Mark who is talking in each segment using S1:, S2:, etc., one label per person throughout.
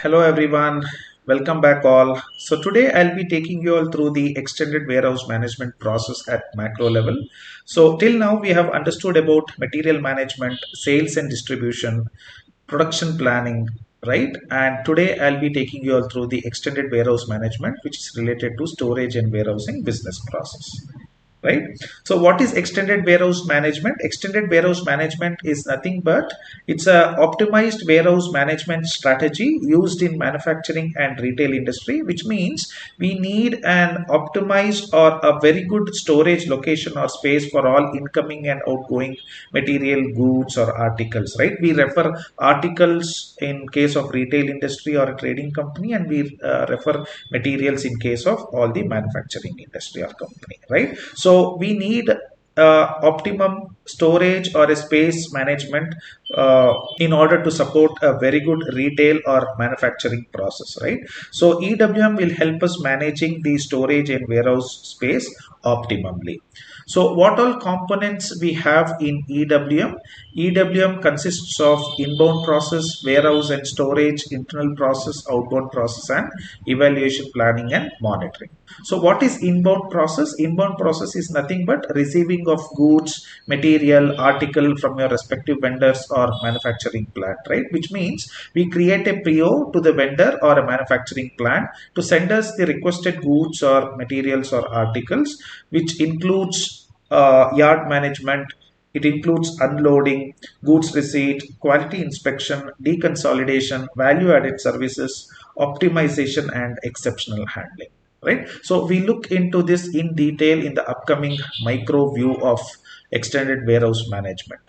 S1: Hello everyone, welcome back all. So today I'll be taking you all through the extended warehouse management process at macro level. So till now we have understood about material management, sales and distribution, production planning, right? And today I'll be taking you all through the extended warehouse management, which is related to storage and warehousing business process, right? So what is extended warehouse management? Extended warehouse management is nothing but it's a optimized warehouse management strategy used in manufacturing and retail industry, which means we need an optimized or a very good storage location or space for all incoming and outgoing material, goods or articles, right? We refer articles in case of retail industry or a trading company, and we refer materials in case of all the manufacturing industry or company, right? So we need optimum storage or a space management in order to support a very good retail or manufacturing process, right? So EWM will help us managing the storage and warehouse space optimally. So what all components we have in EWM? EWM consists of inbound process, warehouse and storage, internal process, outbound process, and evaluation, planning and monitoring. So what is inbound process? Inbound process is nothing but receiving of goods, material, article from your respective vendors or manufacturing plant, right? Which means we create a PO to the vendor or a manufacturing plant to send us the requested goods or materials or articles, which includes yard management. It includes unloading, goods receipt, quality inspection, deconsolidation, value added services, optimization, and exceptional handling, right? So we look into this in detail in the upcoming micro view of extended warehouse management.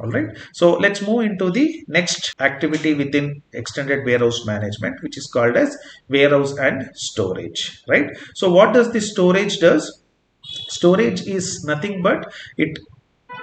S1: All right, so let's move into the next activity within extended warehouse management, which is called as warehouse and storage, right? So what does the storage does? Storage is nothing but it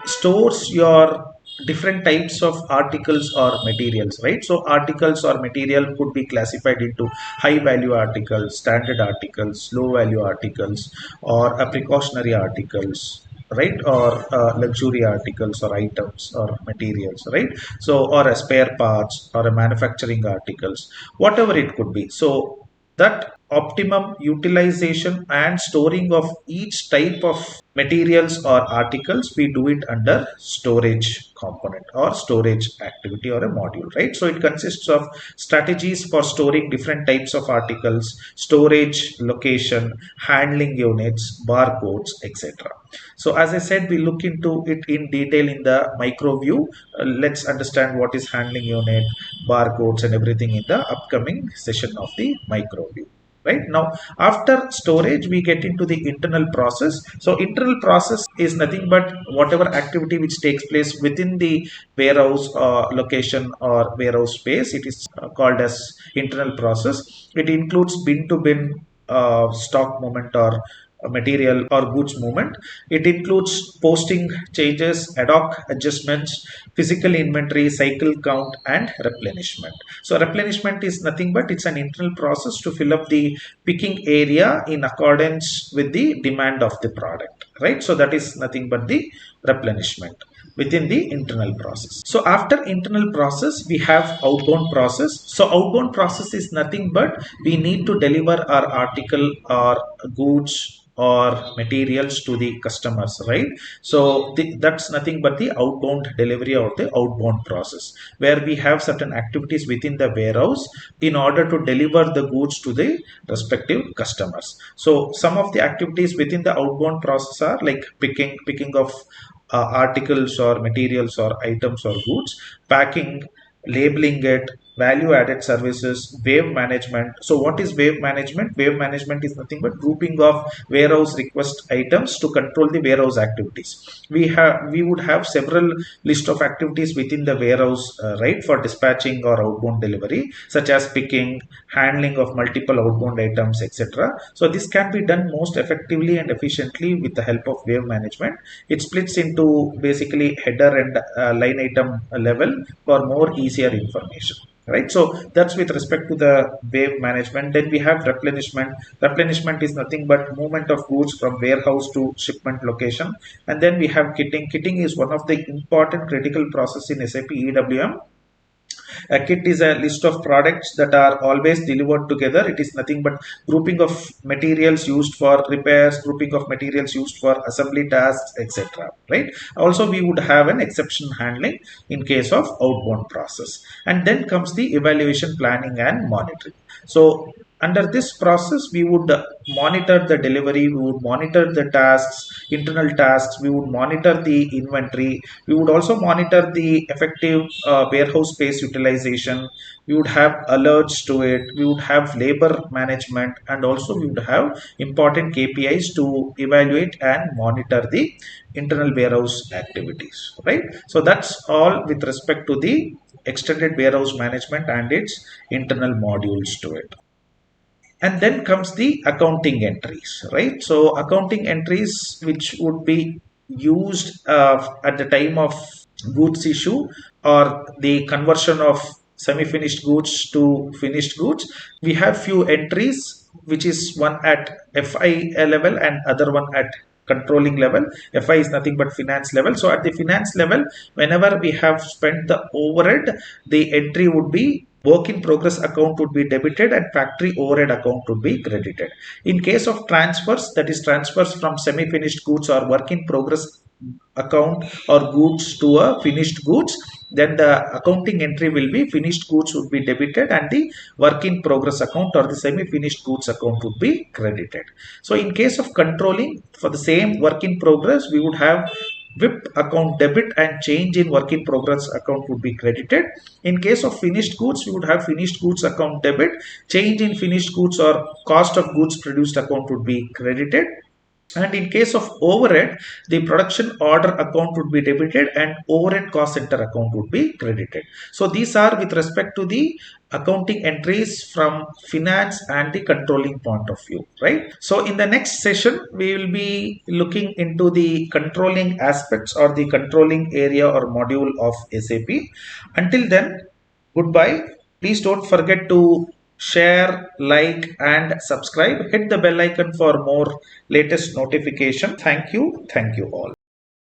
S1: stores your different types of articles or materials, right? So articles or material could be classified into high value articles, standard articles, low value articles, or a precautionary articles, right? Or luxury articles or items or materials, right? So or a spare parts or a manufacturing articles, whatever it could be. So that optimum utilization and storing of each type of materials or articles, we do it under storage component or storage activity or a module, right? So it consists of strategies for storing different types of articles, storage location, handling units, barcodes, etc. So as I said, we look into it in detail in the micro view. Let's understand what is handling unit, barcodes and everything in the upcoming session of the micro view. Right now, after storage, we get into the internal process. So internal process is nothing but whatever activity which takes place within the warehouse location or warehouse space. It is called as internal process. It includes bin to bin stock movement or material or goods movement. It includes posting changes, ad hoc adjustments, physical inventory, cycle count, and replenishment. So replenishment is nothing but it's an internal process to fill up the picking area in accordance with the demand of the product, right? So that is nothing but the replenishment within the internal process. So after internal process, we have outbound process. So outbound process is nothing but we need to deliver our article or goods or materials to the customers, right? So that's nothing but the outbound delivery or the outbound process, where we have certain activities within the warehouse in order to deliver the goods to the respective customers. So some of the activities within the outbound process are like picking of articles or materials or items or goods, packing, labeling it, value added services, wave management. So what is wave management? Wave management is nothing but grouping of warehouse request items to control the warehouse activities. We would have several list of activities within the warehouse, right, for dispatching or outbound delivery, such as picking, handling of multiple outbound items, etc. So this can be done most effectively and efficiently with the help of wave management. It splits into basically header and line item level for more easier information, right? So that's with respect to the wave management. Then we have replenishment. Replenishment is nothing but movement of goods from warehouse to shipment location. And then we have kitting. Kitting is one of the important critical process in SAP EWM, A kit is a list of products that are always delivered together. It is nothing but grouping of materials used for repairs, grouping of materials used for assembly tasks, etc. Right? Also, we would have an exception handling in case of outbound process. And then comes the evaluation, planning, and monitoring. So under this process, we would monitor the delivery, we would monitor the tasks, internal tasks, we would monitor the inventory, we would also monitor the effective warehouse space utilization, we would have alerts to it, we would have labor management, and also we would have important KPIs to evaluate and monitor the internal warehouse activities, right? So that's all with respect to the extended warehouse management and its internal modules to it. And then comes the accounting entries, right? So accounting entries which would be used at the time of goods issue or the conversion of semi-finished goods to finished goods. We have few entries, which is one at FI level and other one at controlling level. FI is nothing but finance level. So at the finance level, whenever we have spent the overhead, the entry would be work in progress account would be debited and factory overhead account would be credited. In case of transfers, that is transfers from semi-finished goods or work in progress account or goods to a finished goods, then the accounting entry will be finished goods would be debited and the work in progress account or the semi-finished goods account would be credited. So in case of controlling, for the same work in progress, we would have WIP account debit and change in work in progress account would be credited. In case of finished goods, we would have finished goods account debit, change in finished goods or cost of goods produced account would be credited. And in case of overhead, the production order account would be debited and overhead cost center account would be credited. So these are with respect to the accounting entries from finance and the controlling point of view, right? So in the next session, we will be looking into the controlling aspects or the controlling area or module of SAP. Until then, goodbye. Please don't forget to share, like, and subscribe. Hit the bell icon for more latest notification. Thank you. Thank you all.